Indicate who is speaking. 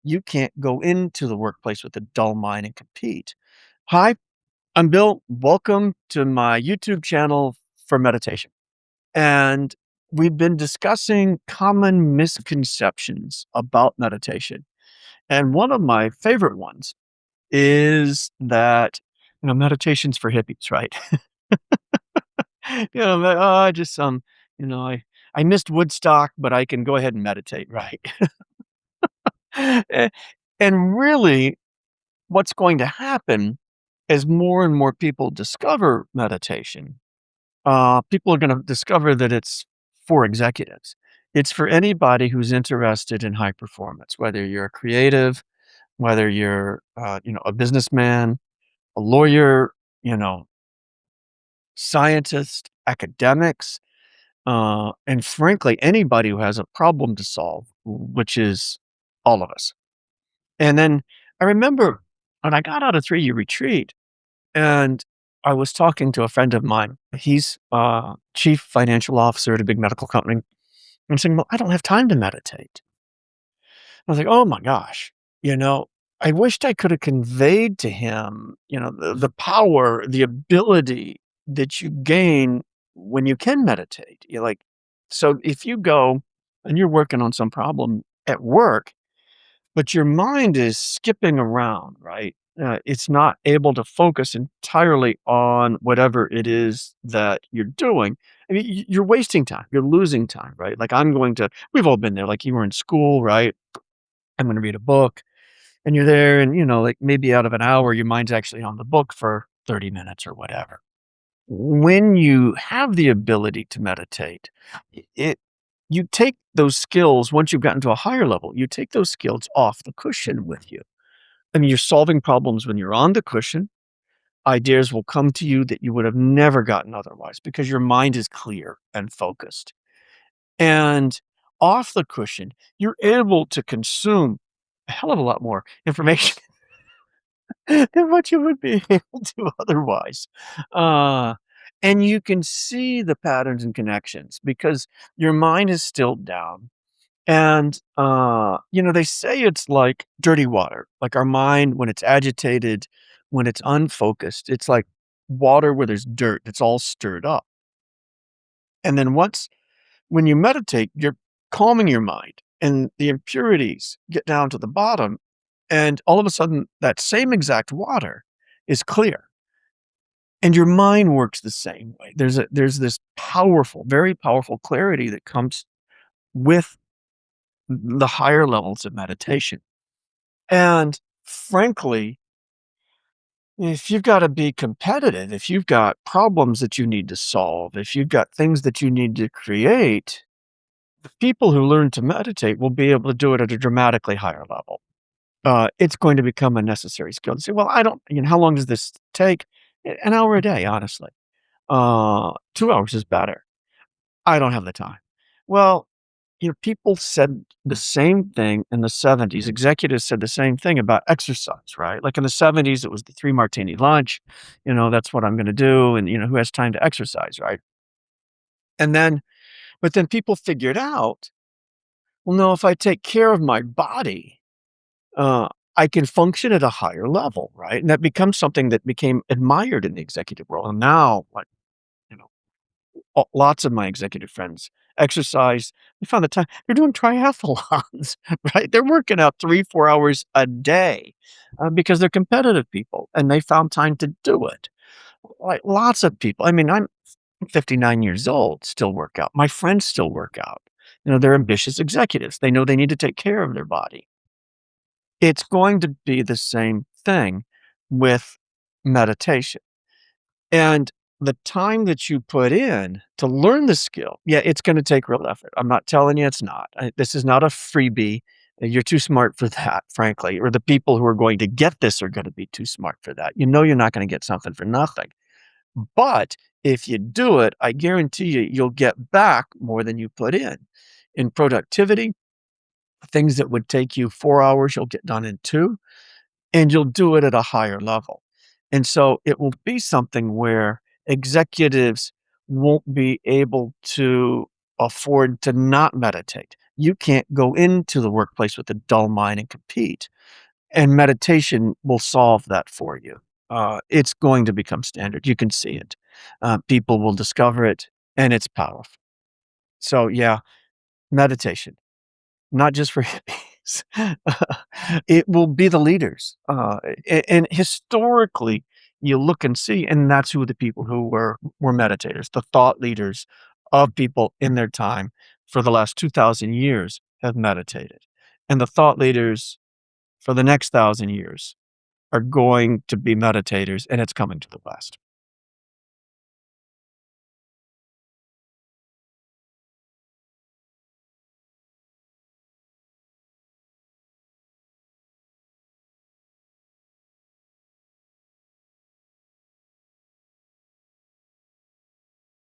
Speaker 1: you can't go into the workplace with a dull mind and compete. Hi, I'm Bill. Welcome to my YouTube channel for meditation. And we've been discussing common misconceptions about meditation. And one of my favorite ones is that, meditation's for hippies, right? I just, you know, I, I missed Woodstock, but I can go ahead and meditate, right? A- and really, what's going to happen as more and more people discover meditation, people are going to discover that it's for executives. It's for anybody who's interested in high performance, whether you're a creative, whether you're, a businessman, a lawyer, you know, scientist, academics, and frankly, anybody who has a problem to solve, which is all of us. And then I remember when I got out of 3-year retreat and I was talking to a friend of mine. He's chief financial officer at a big medical company. I'm saying, well, I don't have time to meditate. I was like, oh my gosh, you know, I wished I could have conveyed to him, the power, the ability that you gain when you can meditate. You're like, so if you go and you're working on some problem at work, but your mind is skipping around, right? It's not able to focus entirely on whatever it is that you're doing. I mean, you're wasting time. You're losing time, right? Like we've all been there. Like you were in school, right? I'm going to read a book and you're there and, like maybe out of an hour, your mind's actually on the book for 30 minutes or whatever. When you have the ability to meditate, it you take those skills once you've gotten to a higher level, you take those skills off the cushion with you. I mean, you're solving problems when you're on the cushion. Ideas will come to you that you would have never gotten otherwise because your mind is clear and focused. And off the cushion, you're able to consume a hell of a lot more information than what you would be able to otherwise. Uh, and you can see the patterns and connections because your mind is stilled down. And, they say it's like dirty water, like our mind, when it's agitated, when it's unfocused, it's like water where there's dirt, it's all stirred up. And then when you meditate, you're calming your mind and the impurities get down to the bottom. And all of a sudden, that same exact water is clear. And your mind works the same way. There's this powerful, very powerful clarity that comes with the higher levels of meditation. And frankly, if you've got to be competitive, if you've got problems that you need to solve, if you've got things that you need to create, the people who learn to meditate will be able to do it at a dramatically higher level. It's going to become a necessary skill to say, well, I don't, how long does this take? An hour a day, honestly. 2 hours is better. I don't have the time. Well, people said the same thing in the 70s. Executives said the same thing about exercise, right? Like in the 70s, it was the three-martini lunch. That's what I'm going to do. And, who has time to exercise, right? And then, but then people figured out, well, no, if I take care of my body, uh, I can function at a higher level, right? And that becomes something that became admired in the executive world. And now, like, you know, lots of my executive friends exercise. They found the time. They're doing triathlons, right? They're working out 3, 4 hours a day because they're competitive people and they found time to do it. Like lots of people. I mean, I'm 59 years old, still work out. My friends still work out. They're ambitious executives. They know they need to take care of their body. It's going to be the same thing with meditation. And the time that you put in to learn the skill, yeah, it's gonna take real effort. I'm not telling you it's not. This is not a freebie. You're too smart for that, frankly, or the people who are going to get this are gonna be too smart for that. You're not gonna get something for nothing. But if you do it, I guarantee you, you'll get back more than you put in. In productivity, things that would take you 4 hours, you'll get done in 2, and you'll do it at a higher level. And so it will be something where executives won't be able to afford to not meditate. You can't go into the workplace with a dull mind and compete, and meditation will solve that for you. It's going to become standard, you can see it. People will discover it, and it's powerful. So, yeah, meditation. Not just for hippies. It will be the leaders, and historically, you look and see, and that's who the people who were meditators, the thought leaders of people in their time for the last 2,000 years have meditated, and the thought leaders for the next 1,000 years are going to be meditators, and it's coming to the West.